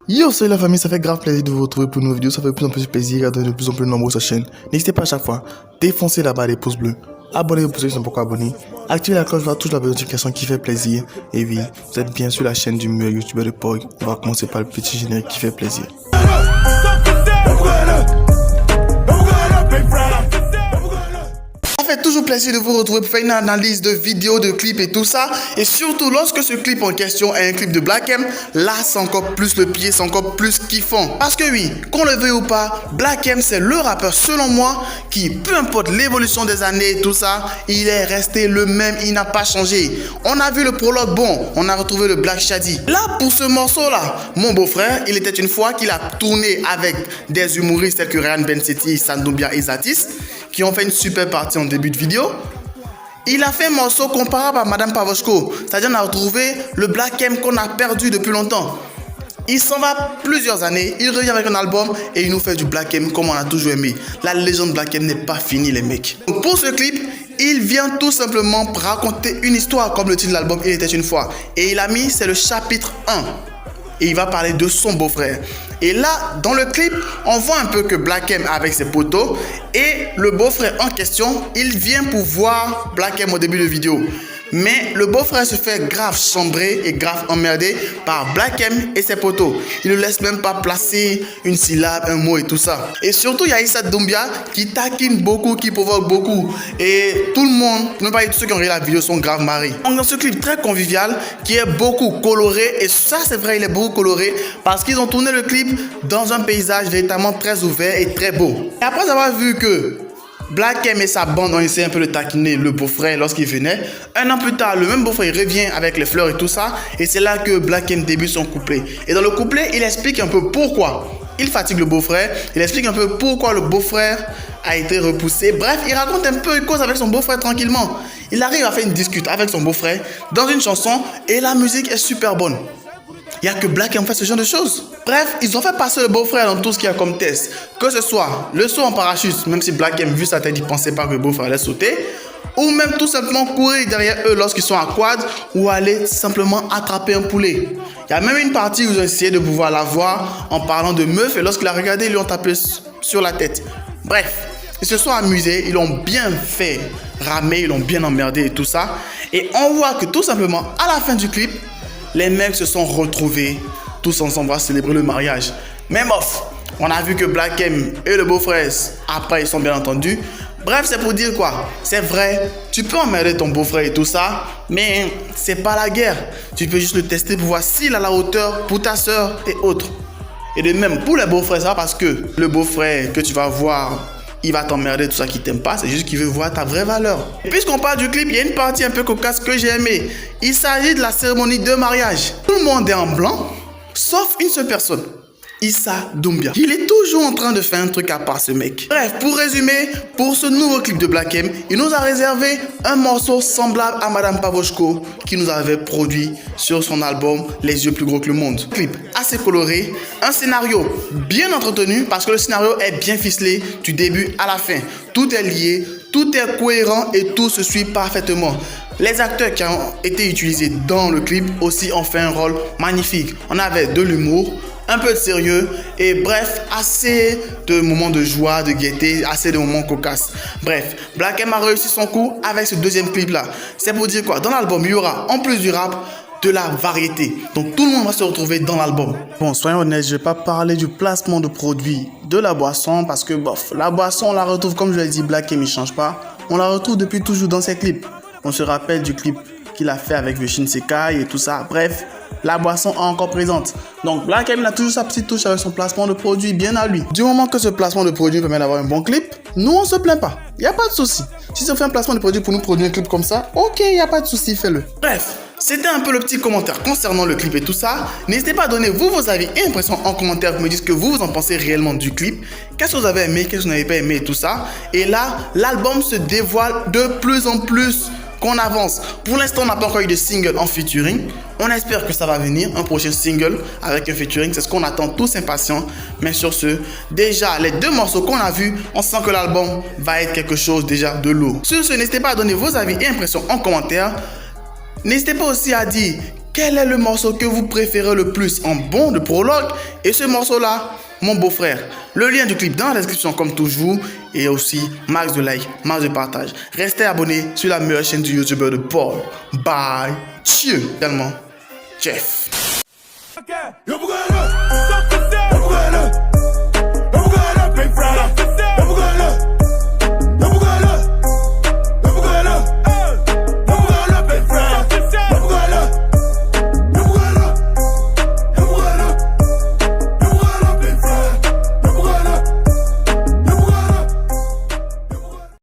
Yo, salut la famille, ça fait grave plaisir de vous retrouver pour une nouvelle vidéo. Ça fait de plus en plus plaisir de plus en plus nombreux sur la chaîne. N'hésitez pas à chaque fois, défoncez là-bas les pouces bleus. Abonnez-vous pour ceux qui sont pas encore abonnés. Activez la cloche, voir toute la notification qui fait plaisir. Et oui, vous êtes bien sur la chaîne du meilleur youtubeur de Pog. On va commencer par le petit générique qui fait plaisir. Ça fait toujours plaisir de vous retrouver pour faire une analyse de vidéos, de clips et tout ça. Et surtout, lorsque ce clip en question est un clip de Black M, là, c'est encore plus le pied, c'est encore plus kiffant. Parce que oui, qu'on le veuille ou pas, Black M, c'est le rappeur, selon moi, qui, peu importe l'évolution des années et tout ça, il est resté le même, il n'a pas changé. On a vu le prologue, bon, on a retrouvé le Black Shady. Là, pour ce morceau-là, mon beau-frère, il était une fois qu'il a tourné avec des humoristes tels que Ryan Bensetti, Sandoubia et Zatis, qui ont fait une super partie en début de vidéo. Il a fait un morceau comparable à Madame Pavoshko, c'est-à-dire on a retrouvé le Black M qu'on a perdu depuis longtemps. Il s'en va plusieurs années, il revient avec un album et il nous fait du Black M comme on a toujours aimé. La légende Black M n'est pas finie les mecs. Donc pour ce clip, il vient tout simplement raconter une histoire comme le titre de l'album Il était une fois. Et il a mis, c'est le chapitre 1. Et il va parler de son beau-frère. Et là, dans le clip, on voit un peu que Black M avec ses potos et le beau-frère en question, il vient pour voir Black M au début de vidéo. Mais le beau-frère se fait grave chambrer et grave emmerdé par Black M et ses potos. Il ne laisse même pas placer une syllabe, un mot et tout ça. Et surtout, il y a Issa Doumbia qui taquine beaucoup, qui provoque beaucoup. Et tout le monde, pour ne pas dire tous ceux qui ont regardé la vidéo, sont grave marrés. Donc dans ce clip très convivial, qui est beaucoup coloré, et ça c'est vrai, il est beaucoup coloré, parce qu'ils ont tourné le clip dans un paysage véritablement très ouvert et très beau. Et après avoir vu que Black M et sa bande ont essayé un peu de taquiner le beau-frère lorsqu'il venait. Un an plus tard, le même beau-frère revient avec les fleurs et tout ça. Et c'est là que Black M débute son couplet. Et dans le couplet, il explique un peu pourquoi il fatigue le beau-frère. Il explique un peu pourquoi le beau-frère a été repoussé. Bref, il raconte un peu une cause avec son beau-frère tranquillement. Il arrive à faire une discute avec son beau-frère dans une chanson et la musique est super bonne. Il n'y a que Black M fait ce genre de choses. Bref, ils ont fait passer le beau-frère dans tout ce qu'il y a comme test. Que ce soit le saut en parachute, même si Black M, vu sa tête, il ne pensait pas que le beau-frère allait sauter. Ou même tout simplement courir derrière eux lorsqu'ils sont à quad. Ou aller simplement attraper un poulet. Il y a même une partie où ils ont essayé de pouvoir la voir en parlant de meuf. Et lorsqu'il a regardé, ils lui ont tapé sur la tête. Bref, ils se sont amusés. Ils l'ont bien fait ramer. Ils l'ont bien emmerdé et tout ça. Et on voit que tout simplement, à la fin du clip, les mecs se sont retrouvés tous ensemble à célébrer le mariage. Même off, on a vu que Black M et le beau-frère, après ils sont bien entendus. Bref, c'est pour dire quoi? C'est vrai, tu peux emmerder ton beau-frère et tout ça, mais c'est pas la guerre. Tu peux juste le tester pour voir s'il a la hauteur pour ta soeur et autres. Et de même pour les beaux-frères, ça parce que le beau-frère que tu vas voir, il va t'emmerder, tout ça qui t'aime pas, c'est juste qu'il veut voir ta vraie valeur. Et puisqu'on parle du clip, il y a une partie un peu cocasse que j'ai aimée. Il s'agit de la cérémonie de mariage. Tout le monde est en blanc, sauf une seule personne. Issa Doumbia. Il est toujours en train de faire un truc à part ce mec. Bref, pour résumer, pour ce nouveau clip de Black M, il nous a réservé un morceau semblable à Madame Pavoshko qui nous avait produit sur son album Les yeux plus gros que le monde. Clip assez coloré, un scénario bien entretenu parce que le scénario est bien ficelé du début à la fin. Tout est lié, tout est cohérent et tout se suit parfaitement. Les acteurs qui ont été utilisés dans le clip aussi ont fait un rôle magnifique. On avait de l'humour, un peu de sérieux et bref, assez de moments de joie, de gaieté, assez de moments cocasses. Bref, Black M a réussi son coup avec ce deuxième clip là. C'est pour dire quoi? Dans l'album, il y aura en plus du rap, de la variété. Donc tout le monde va se retrouver dans l'album. Bon, soyons honnêtes, je vais pas parler du placement de produits de la boisson parce que bof, la boisson on la retrouve comme je l'ai dit, Black M il change pas. On la retrouve depuis toujours dans ses clips. On se rappelle du clip qu'il a fait avec le Shinsekai et tout ça. Bref, la boisson est encore présente. Donc Black M a toujours sa petite touche avec son placement de produit bien à lui. Du moment que ce placement de produit permet d'avoir un bon clip, nous on se plaint pas. Il n'y a pas de souci. Si ça fait un placement de produit pour nous produire un clip comme ça, ok, il n'y a pas de souci, fais-le. Bref, c'était un peu le petit commentaire concernant le clip et tout ça. N'hésitez pas à donner vos avis et impressions en commentaire pour me dire ce que vous en pensez réellement du clip. Qu'est-ce que vous avez aimé, qu'est-ce que vous n'avez pas aimé et tout ça. Et là, l'album se dévoile de plus en plus qu'on avance. Pour l'instant, on n'a pas encore eu de single en featuring. On espère que ça va venir, un prochain single avec un featuring. C'est ce qu'on attend tous impatients. Mais sur ce, déjà, les deux morceaux qu'on a vus, on sent que l'album va être quelque chose déjà de lourd. Sur ce, n'hésitez pas à donner vos avis et impressions en commentaire. N'hésitez pas aussi à dire quel est le morceau que vous préférez le plus en bon de prologue? Et ce morceau-là, mon beau-frère. Le lien du clip dans la description comme toujours. Et aussi, max de like, max de partage. Restez abonnés sur la meilleure chaîne du youtubeur de Paul. Bye. Cheers. Également, Jeff.